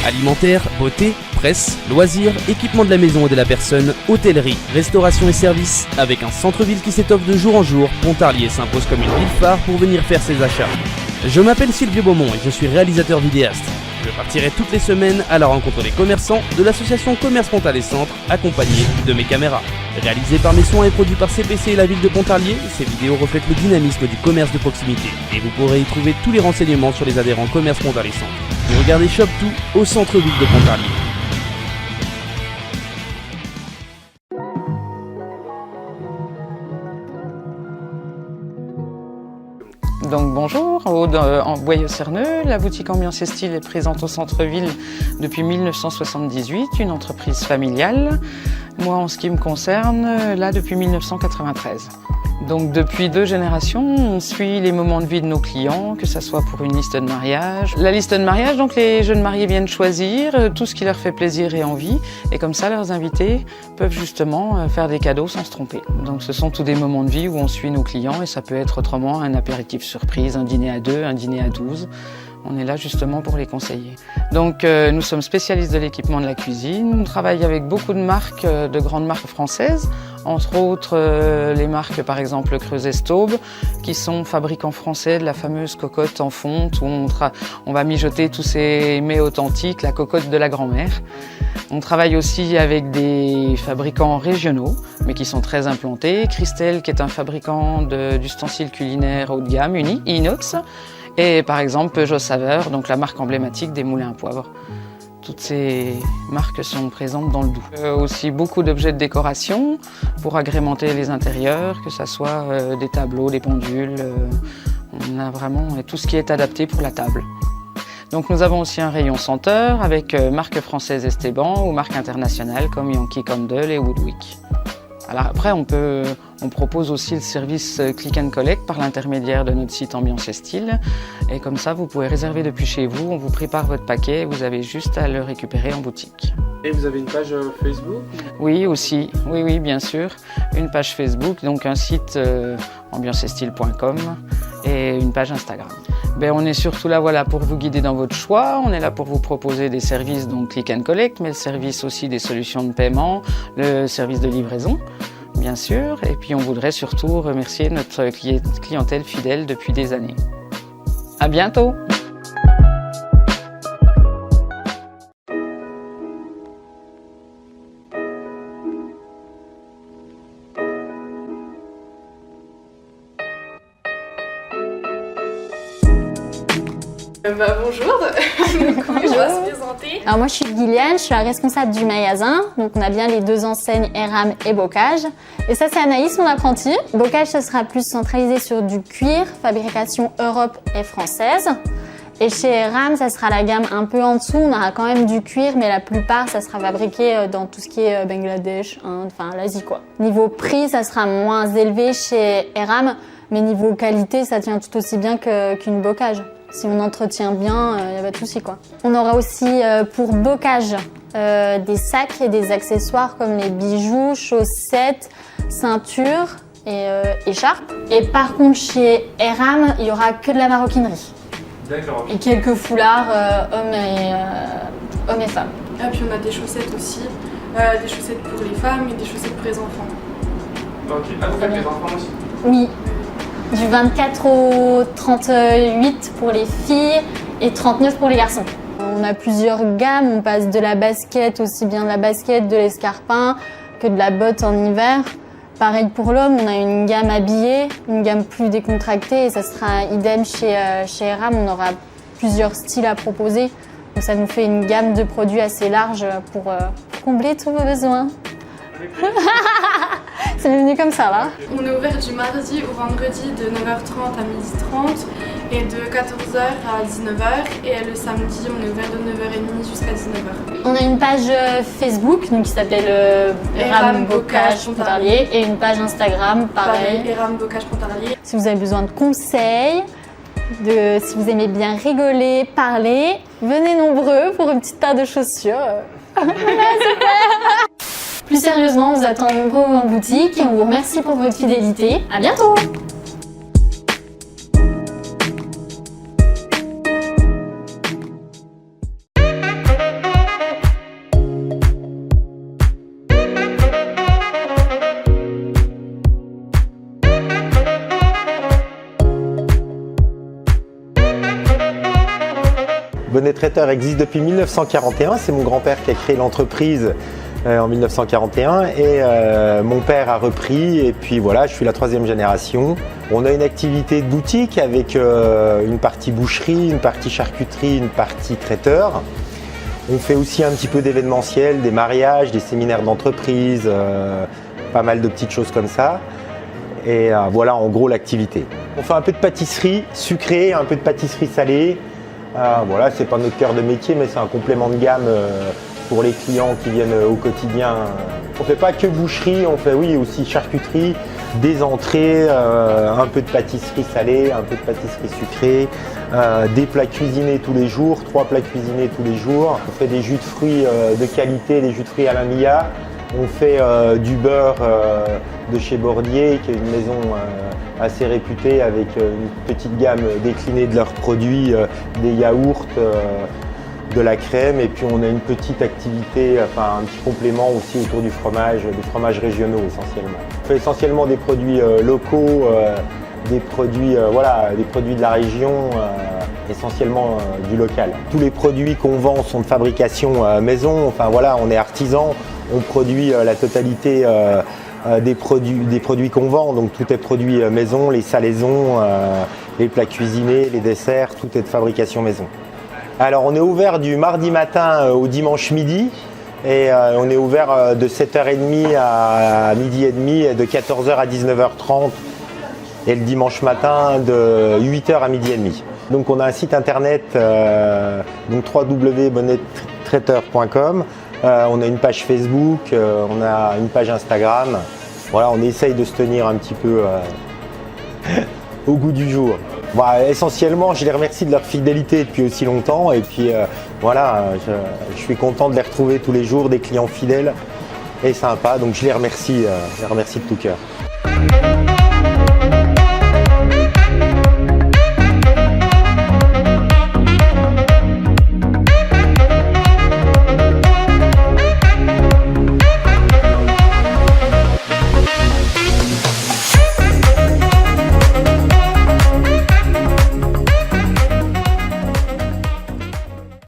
Alimentaire, beauté, presse, loisirs, équipement de la maison et de la personne, hôtellerie, restauration et services. Avec un centre-ville qui s'étoffe de jour en jour, Pontarlier s'impose comme une ville phare pour venir faire ses achats. Je m'appelle Sylvie Beaumont et je suis réalisateur vidéaste. Je partirai toutes les semaines à la rencontre des commerçants de l'association Commerce Pontarlier Centre, accompagné de mes caméras. Réalisé par mes soins et produit par CPC et la ville de Pontarlier, ces vidéos reflètent le dynamisme du commerce de proximité. Et vous pourrez y trouver tous les renseignements sur les adhérents Commerce Pontarlier Centre. Vous regardez Shop Tout au centre-ville de Pontarlier. Donc bonjour, Aude en Boyau-Cerneux. La boutique Ambiance et Style est présente au centre-ville depuis 1978, une entreprise familiale. Moi, en ce qui me concerne, là depuis 1993. Donc depuis 2 générations, on suit les moments de vie de nos clients, que ce soit pour une liste de mariage. La liste de mariage, donc les jeunes mariés viennent choisir tout ce qui leur fait plaisir et envie. Et comme ça, leurs invités peuvent justement faire des cadeaux sans se tromper. Donc ce sont tous des moments de vie où on suit nos clients et ça peut être autrement un apéritif surprise, un dîner à 2, un dîner à 12. On est là justement pour les conseiller. Donc nous sommes spécialistes de l'équipement de la cuisine. On travaille avec beaucoup de marques, de grandes marques françaises, entre autres les marques par exemple Creuset Staub, qui sont fabricants français de la fameuse cocotte en fonte où on va mijoter tous ces mets authentiques, la cocotte de la grand-mère. On travaille aussi avec des fabricants régionaux, mais qui sont très implantés. Christelle, qui est un fabricant d'ustensiles culinaires haut de gamme, inox. Et par exemple Peugeot Saveur, donc la marque emblématique des moulins à poivre. Toutes ces marques sont présentes dans le Doubs. Aussi beaucoup d'objets de décoration pour agrémenter les intérieurs, que ce soit des tableaux, des pendules. On a vraiment tout ce qui est adapté pour la table. Donc nous avons aussi un rayon senteur avec marques françaises Esteban ou marques internationales comme Yankee Candle et Woodwick. Alors après, on propose aussi le service Click and Collect par l'intermédiaire de notre site Ambiance et Style. Et comme ça, vous pouvez réserver depuis chez vous, on vous prépare votre paquet et vous avez juste à le récupérer en boutique. Et vous avez une page Facebook ? Oui, aussi. Oui, bien sûr. Une page Facebook, donc un site ambianceestyle.com et une page Instagram. On est surtout là pour vous guider dans votre choix. On est là pour vous proposer des services, donc Click and Collect, mais le service aussi des solutions de paiement, le service de livraison, bien sûr. Et puis on voudrait surtout remercier notre clientèle fidèle depuis des années. À bientôt! Bonjour, du coup, je vais se présenter. Alors moi je suis Guyliane, je suis la responsable du magasin. Donc on a bien les 2 enseignes Eram et Bocage. Et ça c'est Anaïs, mon apprenti. Bocage ça sera plus centralisé sur du cuir, fabrication Europe et française. Et chez Eram ça sera la gamme un peu en dessous, on aura quand même du cuir mais la plupart ça sera fabriqué dans tout ce qui est Bangladesh, Inde, enfin l'Asie quoi. Niveau prix ça sera moins élevé chez Eram, mais niveau qualité ça tient tout aussi bien qu'une Bocage. Si on entretient bien, il n'y a pas de souci quoi. On aura aussi pour Bocage des sacs et des accessoires comme les bijoux, chaussettes, ceintures et écharpes. Et par contre chez Eram, il n'y aura que de la maroquinerie. D'accord. Et quelques foulards hommes et femmes. Et puis on a des chaussettes aussi, des chaussettes pour les femmes et des chaussettes pour les enfants. Ok. Ah, vous faites les enfants aussi ? Oui. Du 24 au 38 pour les filles et 39 pour les garçons. On a plusieurs gammes, on passe de la basket, aussi bien de la basket, de l'escarpin que de la botte en hiver. Pareil pour l'homme, on a une gamme habillée, une gamme plus décontractée et ça sera idem chez Eram, on aura plusieurs styles à proposer. Donc ça nous fait une gamme de produits assez large pour combler tous vos besoins. C'est devenu comme ça là. On est ouvert du mardi au vendredi de 9h30 à 12h30 et de 14h à 19h et le samedi on est ouvert de 9h30 jusqu'à 19h. On a une page Facebook donc, qui s'appelle Eram Bocage Pontarlier et une page Instagram pareil. Eram Bocage Pontarlier. Si vous avez besoin de conseils, si vous aimez bien rigoler, parler, venez nombreux pour une petite paire de chaussures. Super. Plus sérieusement, on vous attend nombreux en boutique et on vous remercie pour votre fidélité. À bientôt! Bonnet Traiteur existe depuis 1941. C'est mon grand-père qui a créé l'entreprise en 1941 et mon père a repris et puis voilà, je suis la 3e génération. On a une activité de boutique avec une partie boucherie, une partie charcuterie, une partie traiteur. On fait aussi un petit peu d'événementiel, des mariages, des séminaires d'entreprise, pas mal de petites choses comme ça. Et voilà en gros l'activité. On fait un peu de pâtisserie sucrée, un peu de pâtisserie salée. Voilà, c'est pas notre cœur de métier, mais c'est un complément de gamme pour les clients qui viennent au quotidien. On ne fait pas que boucherie, on fait oui aussi charcuterie, des entrées, un peu de pâtisserie salée, un peu de pâtisserie sucrée, des plats cuisinés tous les jours, 3 plats cuisinés tous les jours. On fait des jus de fruits de qualité, des jus de fruits à la Mia. On fait du beurre de chez Bordier, qui est une maison assez réputée avec une petite gamme déclinée de leurs produits, des yaourts, de la crème, et puis on a une petite activité, enfin un petit complément aussi autour du fromage, des fromages régionaux essentiellement. On fait essentiellement des produits locaux, des produits, voilà, des produits de la région, essentiellement du local. Tous les produits qu'on vend sont de fabrication maison, enfin voilà, on est artisan, on produit la totalité des produits qu'on vend, donc tout est produit maison, les salaisons, les plats cuisinés, les desserts, tout est de fabrication maison. Alors on est ouvert du mardi matin au dimanche midi et on est ouvert de 7h30 à midi et demi et de 14h à 19h30 et le dimanche matin de 8h à midi et demi. Donc on a un site internet www.bonnettraiteur.com, on a une page Facebook, on a une page Instagram. Voilà, on essaye de se tenir un petit peu au goût du jour. Bah, essentiellement, je les remercie de leur fidélité depuis aussi longtemps et puis voilà, je suis content de les retrouver tous les jours, des clients fidèles et sympas, donc je les remercie de tout cœur.